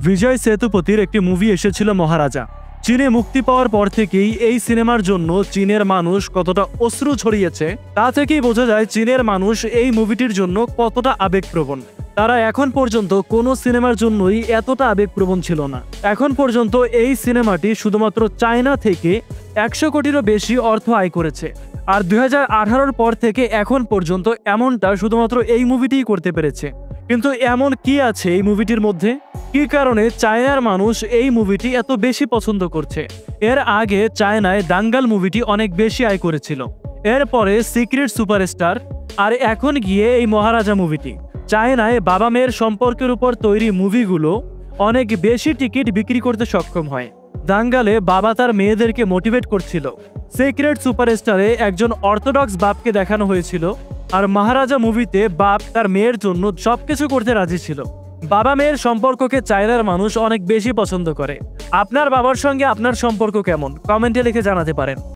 বিজয় সেতুপতির একটি মুভি এসেছিল মহারাজা। চীনে মুক্তি পাওয়ার পর থেকেই এই সিনেমার জন্য চীনের মানুষ কতটা অশ্রু ছড়িয়েছে তা থেকেই বোঝা যায় চীনের মানুষ এই মুভিটির জন্য কতটা আবেগপ্রবণ। তারা এখন পর্যন্ত কোনো সিনেমার জন্যই এতটা আবেগপ্রবণ ছিল না। এখন পর্যন্ত এই সিনেমাটি শুধুমাত্র চায়না থেকে 100 কোটিরও বেশি অর্থ আয় করেছে। আর 2018 পর থেকে এখন পর্যন্ত এমনটা শুধুমাত্র এই মুভিটিই করতে পেরেছে। কিন্তু এমন কি আছে এই মুভিটির মধ্যে, কি কারণে চায়নার মানুষ এই মুভিটি এত বেশি পছন্দ করছে? এর আগে চায়নায় দাঙ্গাল মুভিটি অনেক বেশি আয় করেছিল, এরপরে সিক্রেট সুপারস্টার, আর এখন গিয়ে এই মহারাজা মুভিটি। চায়নায় বাবা মেয়ের সম্পর্কের উপর তৈরি মুভিগুলো অনেক বেশি টিকিট বিক্রি করতে সক্ষম হয়। দাঙ্গালে বাবা তার মেয়েদেরকে মোটিভেট করছিল, সিক্রেট সুপারস্টারে একজন অর্থোডক্স বাপকে দেখানো হয়েছিল, আর মহারাজা মুভিতে বাপ তার মেয়ের জন্য সবকিছু করতে রাজি ছিল। বাবা মেয়ের সম্পর্ককে চায়নার মানুষ অনেক বেশি পছন্দ করে। আপনার বাবার সঙ্গে আপনার সম্পর্ক কেমন? কমেন্টে লিখে জানাতে পারেন।